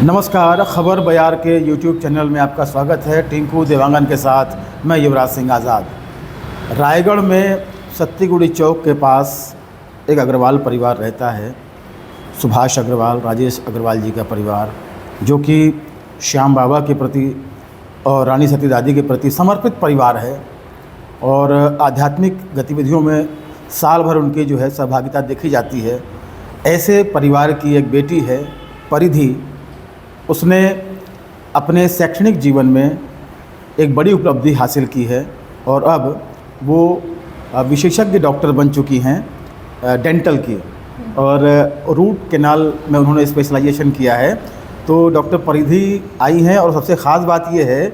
नमस्कार, खबर बयार के यूट्यूब चैनल में आपका स्वागत है। टिंकू देवांगन के साथ मैं युवराज सिंह आज़ाद। रायगढ़ में सत्तीगुड़ी चौक के पास एक अग्रवाल परिवार रहता है। सुभाष अग्रवाल, राजेश अग्रवाल जी का परिवार, जो कि श्याम बाबा के प्रति और रानी सती दादी के प्रति समर्पित परिवार है और आध्यात्मिक गतिविधियों में साल भर उनकी जो है सहभागिता देखी जाती है। ऐसे परिवार की एक बेटी है परिधि। उसने अपने शैक्षणिक जीवन में एक बड़ी उपलब्धि हासिल की है और अब वो विशेषज्ञ डॉक्टर बन चुकी हैं डेंटल की, और रूट कैनाल में उन्होंने स्पेशलाइजेशन किया है। तो डॉक्टर परिधि आई हैं और सबसे ख़ास बात ये है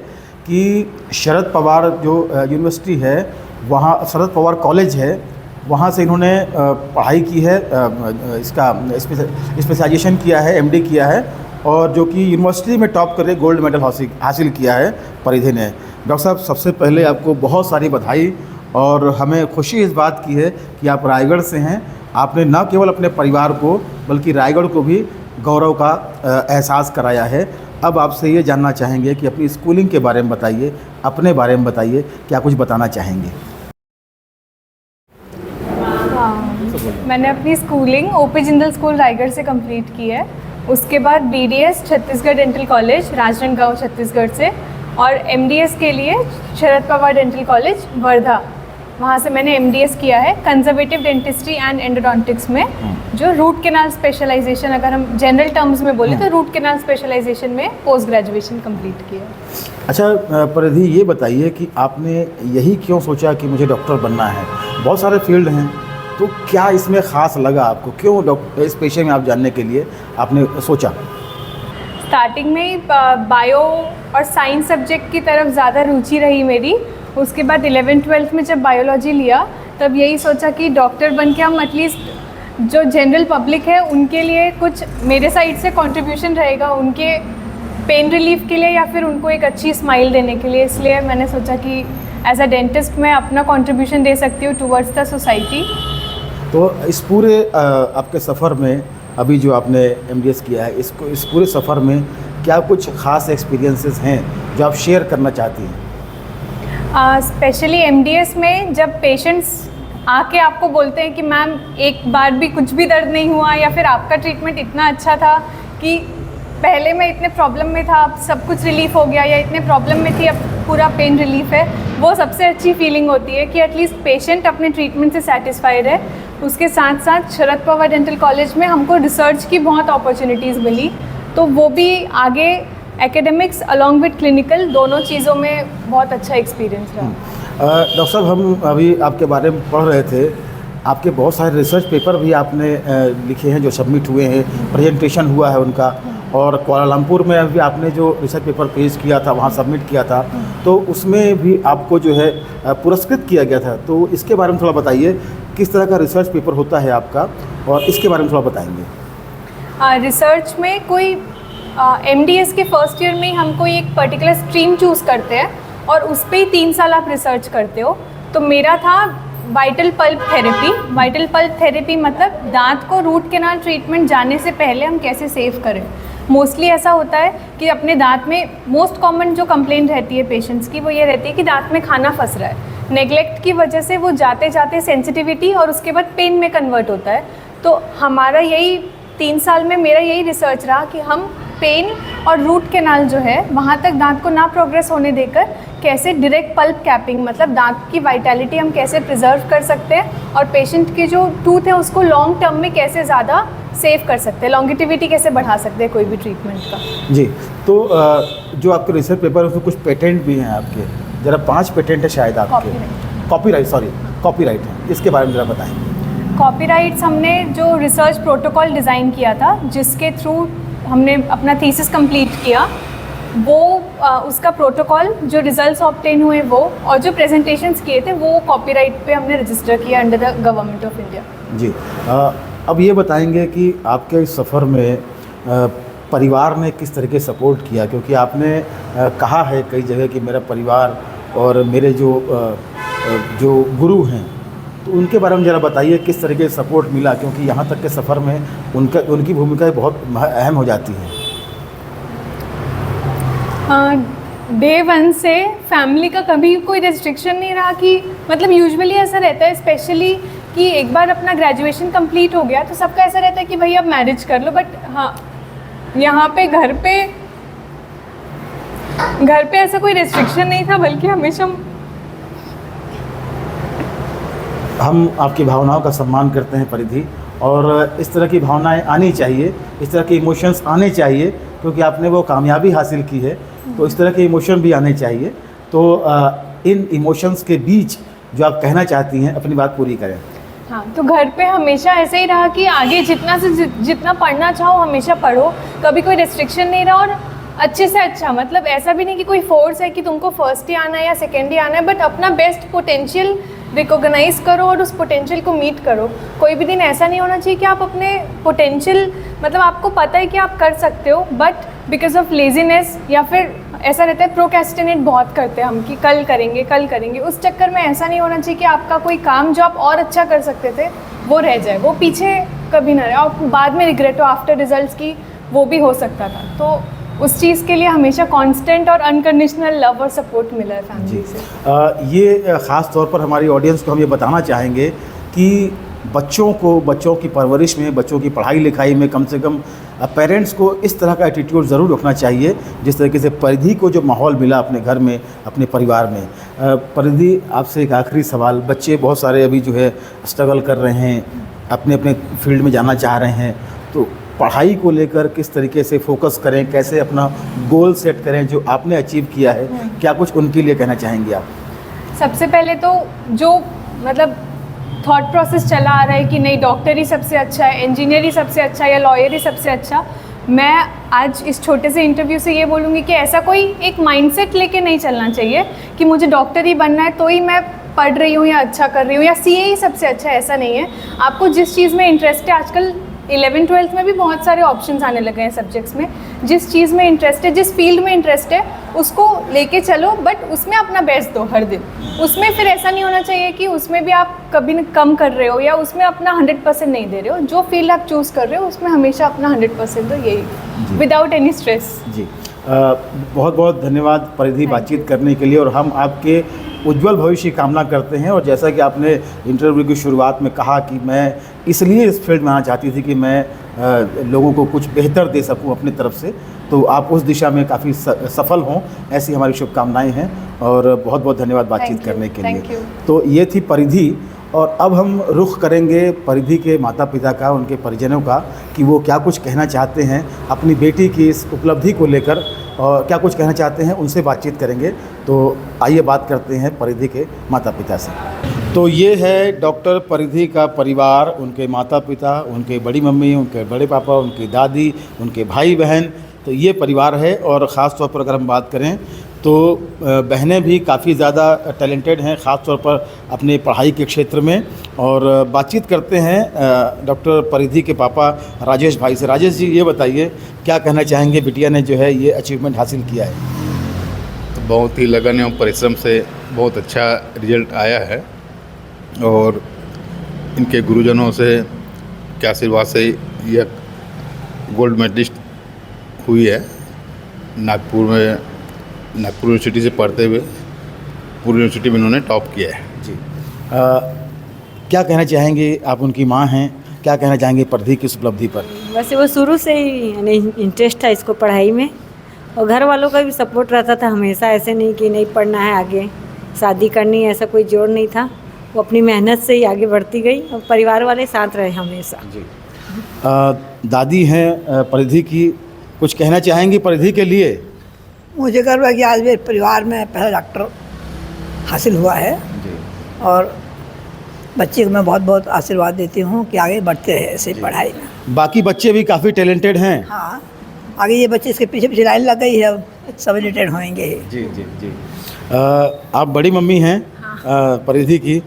कि शरद पवार जो यूनिवर्सिटी है, वहाँ शरद पवार कॉलेज है, वहाँ से इन्होंने पढ़ाई की है, इसका स्पेशलाइजेशन किया है, एमडी किया है, और जो कि यूनिवर्सिटी में टॉप करके गोल्ड मेडल हासिल किया है परिधि ने। डॉक्टर साहब, सबसे पहले आपको बहुत सारी बधाई, और हमें खुशी इस बात की है कि आप रायगढ़ से हैं। आपने न केवल अपने परिवार को बल्कि रायगढ़ को भी गौरव का एहसास कराया है। अब आपसे ये जानना चाहेंगे कि अपनी स्कूलिंग के बारे में बताइए, अपने बारे में बताइए, क्या कुछ बताना चाहेंगे? मैंने अपनी schooling OP Jindal school Raigarh से कंप्लीट की है। उसके बाद BDS Chhattisgarh dental college Rajnandgaon Chhattisgarh से, और एमडीएस के लिए शरद पवार डेंटल कॉलेज वर्धा, वहाँ से मैंने एमडीएस किया है कंजर्वेटिव डेंटिस्ट्री एंड एंडोडोंटिक्स में, जो रूट कैनाल स्पेशलाइजेशन, अगर हम जनरल टर्म्स में बोले तो रूट कैनाल स्पेशलाइजेशन में पोस्ट ग्रेजुएशन कंप्लीट किया। अच्छा परिधि, ये बताइए कि आपने यही क्यों सोचा कि मुझे डॉक्टर बनना है? बहुत सारे फील्ड हैं, तो क्या इसमें ख़ास लगा आपको? क्यों डॉक्टर इस पेशे में आप जानने के लिए आपने सोचा? स्टार्टिंग में बायो और साइंस सब्जेक्ट की तरफ ज़्यादा रुचि रही मेरी। उसके बाद 11th-12th में जब बायोलॉजी लिया, तब यही सोचा कि डॉक्टर बन के हम एटलीस्ट जो जनरल पब्लिक है उनके लिए कुछ मेरे साइड से कंट्रीब्यूशन रहेगा, उनके पेन रिलीफ के लिए या फिर उनको एक अच्छी स्माइल देने के लिए। इसलिए मैंने सोचा कि एज अ डेंटिस्ट मैं अपना कंट्रीब्यूशन दे सकती हूँ टुवर्ड्स द सोसाइटी। तो इस पूरे आपके सफ़र में, अभी जो आपने एमडीएस किया है, इस पूरे सफ़र में क्या कुछ ख़ास एक्सपीरियंसेस हैं जो आप शेयर करना चाहती हैं? स्पेशली एमडीएस में जब पेशेंट्स आके आपको बोलते हैं कि मैम एक बार भी कुछ भी दर्द नहीं हुआ, या फिर आपका ट्रीटमेंट इतना अच्छा था कि पहले मैं इतने प्रॉब्लम में था, अब सब कुछ रिलीफ हो गया, या इतने प्रॉब्लम में थी, अब पूरा पेन रिलीफ है, वो सबसे अच्छी फीलिंग होती है कि एटलीस्ट पेशेंट अपने ट्रीटमेंट से सेटिस्फाइड है। उसके साथ साथ शरद पवार डेंटल कॉलेज में हमको रिसर्च की बहुत अपॉर्चुनिटीज़ मिली, तो वो भी आगे एकेडमिक्स अलॉन्ग विद क्लिनिकल दोनों चीज़ों में बहुत अच्छा एक्सपीरियंस रहा। डॉक्टर साहब, हम अभी आपके बारे में पढ़ रहे थे, आपके बहुत सारे रिसर्च पेपर भी आपने लिखे हैं जो सबमिट हुए हैं, प्रेजेंटेशन हुआ है उनका, और कुआलालंपुर में भी आपने जो रिसर्च पेपर पेश किया था, वहाँ सबमिट किया था, तो उसमें भी आपको जो है पुरस्कृत किया गया था। तो इसके बारे में थोड़ा बताइए, किस तरह का रिसर्च पेपर होता है आपका, और इसके बारे में थोड़ा बताएंगे। रिसर्च में कोई एमडीएस के फर्स्ट ईयर में हम कोई एक पर्टिकुलर स्ट्रीम चूज़ करते हैं और उस पर ही 3 साल आप रिसर्च करते हो। तो मेरा था vital pulp therapy. Vital pulp therapy मतलब दांत को रूट कैनाल ट्रीटमेंट जाने से पहले हम कैसे सेव करें। मोस्टली ऐसा होता है कि अपने दांत में मोस्ट कॉमन जो कंप्लेंट रहती है पेशेंट्स की, वो ये रहती है कि दांत में खाना फंस रहा है। नेग्लेक्ट की वजह से वो जाते जाते सेंसिटिविटी और उसके बाद पेन में कन्वर्ट होता है। तो हमारा यही 3 साल में मेरा यही रिसर्च रहा कि हम पेन और रूट कैनाल जो है वहाँ तक दांत को ना प्रोग्रेस होने देकर कैसे डायरेक्ट पल्प कैपिंग, मतलब दांत की वाइटैलिटी हम कैसे प्रिजर्व कर सकते हैं, और पेशेंट की जो टूथ है उसको लॉन्ग टर्म में कैसे ज़्यादा सेव कर सकते हैं, लॉन्गिटिविटी कैसे बढ़ा सकते हैं कोई भी ट्रीटमेंट का। जी, तो जो आपके रिसर्च पेपर है उसमें कुछ पेटेंट भी हैं आपके, ज़रा 5 पेटेंट है शायद आपके। कॉपीराइट है, इसके बारे में ज़रा बताएँ। कॉपीराइट्स हमने जो रिसर्च प्रोटोकॉल डिज़ाइन किया था, जिसके थ्रू हमने अपना थीसिस कंप्लीट किया, वो उसका प्रोटोकॉल, जो रिजल्ट्स ऑब्टेन हुए वो, और जो प्रेजेंटेशंस किए थे वो कॉपीराइट पे हमने रजिस्टर किया under the government of India. जी, अब ये बताएंगे कि आपके सफ़र में परिवार ने किस तरीके सपोर्ट किया? क्योंकि आपने कहा है कई जगह कि मेरा परिवार और मेरे जो गुरु हैं, तो उनके बारे में ज़रा बताइए किस तरीके से सपोर्ट मिला, क्योंकि यहाँ तक के सफ़र में उनकी भूमिका बहुत अहम हो जाती है। डे वन से फैमिली का कभी कोई रेस्ट्रिक्शन नहीं रहा कि मतलब यूजुअली ऐसा रहता है स्पेशली कि एक बार अपना ग्रेजुएशन कंप्लीट हो गया तो सबका ऐसा रहता है कि भाई अब मैरिज कर लो, बट हाँ यहाँ पे घर पे ऐसा कोई रेस्ट्रिक्शन नहीं था, बल्कि हमेशा हम आपकी भावनाओं का सम्मान करते हैं परिधि, और इस तरह की भावनाएं आनी चाहिए, इस तरह के इमोशंस आने चाहिए, क्योंकि आपने वो कामयाबी हासिल की है तो इस तरह के इमोशन भी आने चाहिए। तो इन इमोशंस के बीच जो आप कहना चाहती हैं अपनी बात पूरी करें। हाँ, तो घर पे हमेशा ऐसे ही रहा कि आगे जितना से जितना पढ़ना चाहो हमेशा पढ़ो, कभी कोई रेस्ट्रिक्शन नहीं रहा, और अच्छे से अच्छा मतलब ऐसा भी नहीं कि कोई फोर्स है कि तुमको फर्स्ट ही आना है या सेकेंड ही आना है, बट अपना बेस्ट पोटेंशियल रिकॉग्नाइज करो और उस पोटेंशियल को मीट करो। कोई भी दिन ऐसा नहीं होना चाहिए कि आप अपने पोटेंशियल मतलब आपको पता है कि आप कर सकते हो, बट बिकॉज ऑफ लेजीनेस या फिर ऐसा रहता है प्रोक्रेस्टिनेट बहुत करते हैं हम कि कल करेंगे, उस चक्कर में ऐसा नहीं होना चाहिए कि आपका कोई काम जो आप और अच्छा कर सकते थे वो रह जाए, वो पीछे कभी ना रहे और बाद में रिग्रेट हो आफ्टर रिजल्ट्स की, वो भी हो सकता था। तो उस चीज़ के लिए हमेशा कांस्टेंट और अनकंडीशनल लव और सपोर्ट मिला है फैमिली से। ये ख़ास तौर पर हमारी ऑडियंस को हम ये बताना चाहेंगे कि बच्चों की परवरिश में, बच्चों की पढ़ाई लिखाई में कम से कम पेरेंट्स को इस तरह का एटीट्यूड ज़रूर रखना चाहिए जिस तरीके से परिधि को जो माहौल मिला अपने घर में, अपने परिवार में। परिधि, आपसे एक आखिरी सवाल, बच्चे बहुत सारे अभी जो है स्ट्रगल कर रहे हैं, अपने अपने फील्ड में जाना चाह रहे हैं, तो पढ़ाई को लेकर किस तरीके से फोकस करें, कैसे अपना गोल सेट करें जो आपने अचीव किया है, क्या कुछ उनके लिए कहना चाहेंगी आप? सबसे पहले तो जो मतलब थॉट प्रोसेस चला आ रहा है कि नहीं डॉक्टर ही सबसे अच्छा है, इंजीनियर ही सबसे अच्छा है या लॉयर ही सबसे अच्छा, मैं आज इस छोटे से इंटरव्यू से ये बोलूँगी कि ऐसा कोई एक माइंडसेट लेके नहीं चलना चाहिए कि मुझे डॉक्टर ही बनना है तो ही मैं पढ़ रही हूँ या अच्छा कर रही हूँ या सीए ही सबसे अच्छा है, ऐसा नहीं है। आपको जिस चीज़ में इंटरेस्ट है, आजकल 11th-12th में भी बहुत सारे ऑप्शंस आने लगे हैं सब्जेक्ट्स में, जिस चीज़ में इंटरेस्ट है, जिस फील्ड में इंटरेस्ट है उसको लेके चलो, बट उसमें अपना बेस्ट दो हर दिन। उसमें फिर ऐसा नहीं होना चाहिए कि उसमें भी आप कभी कम कर रहे हो या उसमें अपना 100% नहीं दे रहे हो। जो फील्ड आप चूज़ कर रहे हो उसमें हमेशा अपना 100% दो, यही विदाउट एनी स्ट्रेस। जी, बहुत बहुत धन्यवाद परिधि बातचीत करने के लिए, और हम आपके उज्जवल भविष्य की कामना करते हैं। और जैसा कि आपने इंटरव्यू की शुरुआत में कहा कि मैं इसलिए इस फील्ड में आना चाहती थी कि मैं लोगों को कुछ बेहतर दे सकूं अपनी तरफ से, तो आप उस दिशा में काफ़ी सफल हों, ऐसी हमारी शुभकामनाएं हैं। और बहुत बहुत धन्यवाद बातचीत करने के लिए। तो ये थी परिधि, और अब हम रुख करेंगे परिधि के माता पिता का, उनके परिजनों का, कि वो क्या कुछ कहना चाहते हैं अपनी बेटी की इस उपलब्धि को लेकर, और क्या कुछ कहना चाहते हैं उनसे बातचीत करेंगे। तो आइए बात करते हैं परिधि के माता पिता से। तो ये है डॉक्टर परिधि का परिवार, उनके माता पिता, उनके बड़ी मम्मी, उनके बड़े पापा, उनकी दादी, उनके भाई बहन, तो ये परिवार है। और ख़ास तौर पर अगर हम बात करें तो बहनें भी काफ़ी ज़्यादा टैलेंटेड हैं, ख़ास तौर पर अपने पढ़ाई के क्षेत्र में। और बातचीत करते हैं डॉक्टर परिधि के पापा राजेश भाई से। राजेश जी, ये बताइए क्या कहना चाहेंगे, बिटिया ने जो है ये अचीवमेंट हासिल किया है? तो बहुत ही लगन एवं परिश्रम से बहुत अच्छा रिजल्ट आया है, और इनके गुरुजनों से के आशीर्वाद से यह गोल्ड मेडलिस्ट हुई है। नागपुर यूनिवर्सिटी से पढ़ते हुए पूरी यूनिवर्सिटी में इन्होंने टॉप किया है। जी, क्या कहना चाहेंगे आप? उनकी माँ हैं, क्या कहना चाहेंगे परिधि की इस उपलब्धि पर? वैसे वो शुरू से ही यानी इंटरेस्ट था इसको पढ़ाई में, और घर वालों का भी सपोर्ट रहता था हमेशा, ऐसे नहीं कि नहीं पढ़ना है आगे शादी करनी है, ऐसा कोई जोर नहीं था। वो अपनी मेहनत से ही आगे बढ़ती गई और परिवार वाले साथ रहे हमेशा। जी, दादी हैं परिधि की, कुछ कहना चाहेंगी परिधि के लिए? मुझे गर्व है कि आज मेरे परिवार में पहला डॉक्टर हासिल हुआ है। जी, और बच्चे को मैं बहुत बहुत आशीर्वाद देती हूँ कि आगे बढ़ते रहे ऐसे पढ़ाई में। बाकी बच्चे भी काफ़ी टैलेंटेड हैं। हाँ, आगे ये बच्चे इसके पीछे पीछे लाइन लग गई है, अब सब रिलेटेड होंगे। जी जी जी, आप बड़ी मम्मी हैं परिधि की,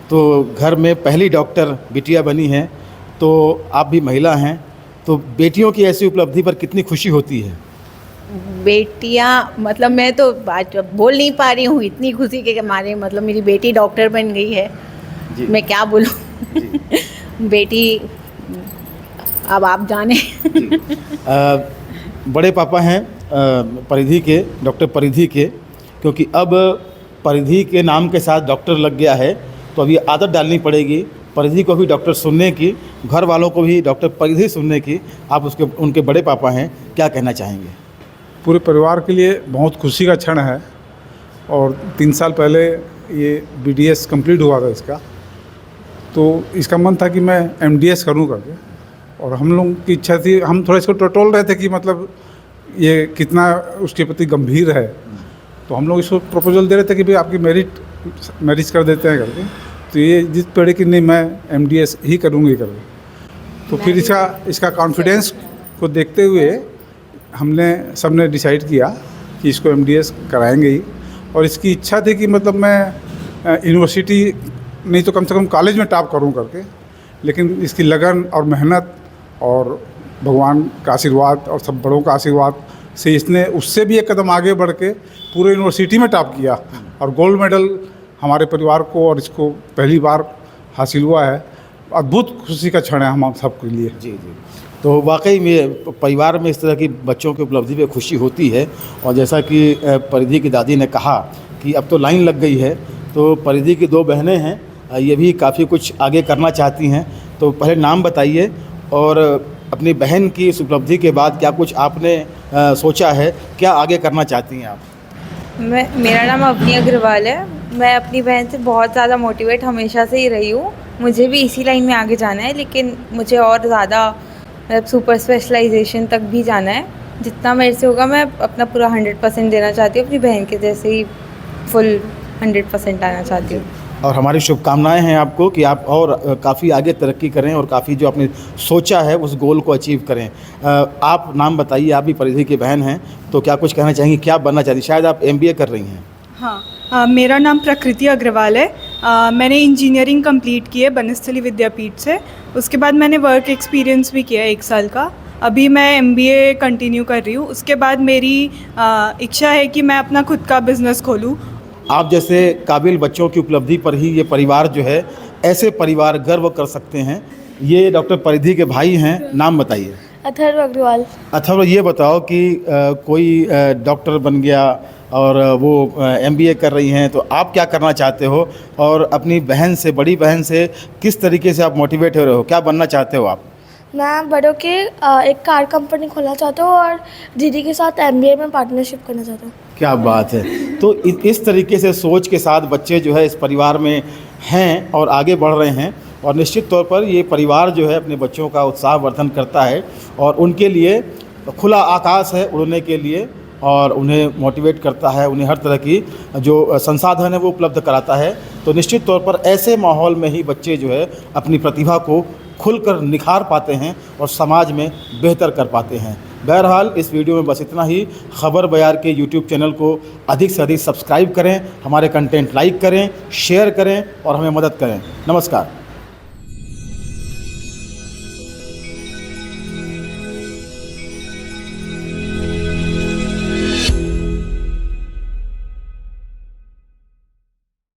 तो घर में पहली डॉक्टर बिटिया बनी हैं, तो आप भी महिला हैं, तो बेटियों की ऐसी उपलब्धि पर कितनी खुशी होती है? बेटियाँ मतलब मैं तो बात बोल नहीं पा रही हूँ, इतनी खुशी के मारे, मतलब मेरी बेटी डॉक्टर बन गई है। जी, मैं क्या बोलूँ बेटी, अब आप जाने। बड़े पापा हैं परिधि के, डॉक्टर परिधि के, क्योंकि अब परिधि के नाम के साथ डॉक्टर लग गया है, तो अभी आदत डालनी पड़ेगी परिधि को भी डॉक्टर सुनने की, घर वालों को भी डॉक्टर परिधि सुनने की। आप उसके उनके बड़े पापा हैं, क्या कहना चाहेंगे? पूरे परिवार के लिए बहुत खुशी का क्षण है। और 3 साल पहले ये BDS कंप्लीट हुआ था इसका, तो इसका मन था कि मैं MDS करूँ करके, और हम लोगों की इच्छा थी, हम थोड़ा इसको टटोल रहे थे कि मतलब ये कितना उसके प्रति गंभीर है। तो हम लोग इसको प्रपोजल दे रहे थे कि भाई आपकी मैरिज कर देते हैं करके। तो ये जिद पड़े कि नहीं, मैं MDS ही करूँगी करके। तो फिर इसका कॉन्फिडेंस को देखते हुए हमने सबने डिसाइड किया कि इसको MDS कराएंगे ही। और इसकी इच्छा थी कि मतलब मैं यूनिवर्सिटी नहीं तो कम से कम कॉलेज में टॉप करूं करके, लेकिन इसकी लगन और मेहनत और भगवान का आशीर्वाद और सब बड़ों का आशीर्वाद से इसने उससे भी एक कदम आगे बढ़ के पूरे यूनिवर्सिटी में टॉप किया और गोल्ड मेडल हमारे परिवार को और इसको पहली बार हासिल हुआ है। अद्भुत खुशी का क्षण है हम सबके लिए। जी जी, तो वाकई में परिवार में इस तरह की बच्चों की उपलब्धि पे खुशी होती है। और जैसा कि परिधि की दादी ने कहा कि अब तो लाइन लग गई है, तो परिधि की 2 बहनें हैं, ये भी काफ़ी कुछ आगे करना चाहती हैं। तो पहले नाम बताइए और अपनी बहन की इस उपलब्धि के बाद क्या कुछ आपने सोचा है, क्या आगे करना चाहती हैं आप? मेरा नाम अवनी अग्रवाल है। मैं अपनी बहन से बहुत ज़्यादा मोटिवेट हमेशा से ही रही हूँ। मुझे भी इसी लाइन में आगे जाना है, लेकिन मुझे और ज़्यादा मतलब सुपर स्पेशलाइजेशन तक भी जाना है। जितना मेरे से होगा मैं अपना पूरा 100% देना चाहती हूँ, अपनी बहन के जैसे ही फुल 100% आना चाहती हूँ। और हमारी शुभकामनाएं हैं आपको कि आप और काफ़ी आगे तरक्की करें और काफ़ी जो आपने सोचा है उस गोल को अचीव करें। आप नाम बताइए, आप भी परिधि की बहन हैं, तो क्या कुछ कहना चाहेंगी, क्या बनना चाहती? शायद आप MBA कर रही हैं। हाँ, मेरा नाम प्रकृति अग्रवाल है। मैंने इंजीनियरिंग कंप्लीट की है बनस्थली विद्यापीठ से। उसके बाद मैंने वर्क एक्सपीरियंस भी किया है 1 साल का। अभी मैं MBA कंटिन्यू कर रही हूँ। उसके बाद मेरी इच्छा है कि मैं अपना खुद का बिज़नेस खोलूँ। आप जैसे काबिल बच्चों की उपलब्धि पर ही ये परिवार जो है, ऐसे परिवार गर्व कर सकते हैं। ये डॉक्टर परिधि के भाई हैं, नाम बताइए। अथर्व अग्रवाल। अथर्व, ये बताओ कि कोई डॉक्टर बन गया और वो MBA कर रही हैं, तो आप क्या करना चाहते हो और अपनी बहन से, बड़ी बहन से किस तरीके से आप मोटिवेट हो रहे हो, क्या बनना चाहते हो आप? मैं बड़ों के एक कार कंपनी खोलना चाहता हूँ और दीदी के साथ MBA में पार्टनरशिप करना चाहता हूँ। क्या बात है। तो इस तरीके से सोच के साथ बच्चे जो है इस परिवार में हैं और आगे बढ़ रहे हैं, और निश्चित तौर पर ये परिवार जो है अपने बच्चों का उत्साहवर्धन करता है और उनके लिए खुला आकाश है उड़ने के लिए, और उन्हें मोटिवेट करता है, उन्हें हर तरह की जो संसाधन है वो उपलब्ध कराता है। तो निश्चित तौर पर ऐसे माहौल में ही बच्चे जो है अपनी प्रतिभा को खुलकर निखार पाते हैं और समाज में बेहतर कर पाते हैं। बहरहाल इस वीडियो में बस इतना ही। खबर बयार के YouTube चैनल को अधिक से अधिक सब्सक्राइब करें, हमारे कंटेंट लाइक करें, शेयर करें और हमें मदद करें। नमस्कार।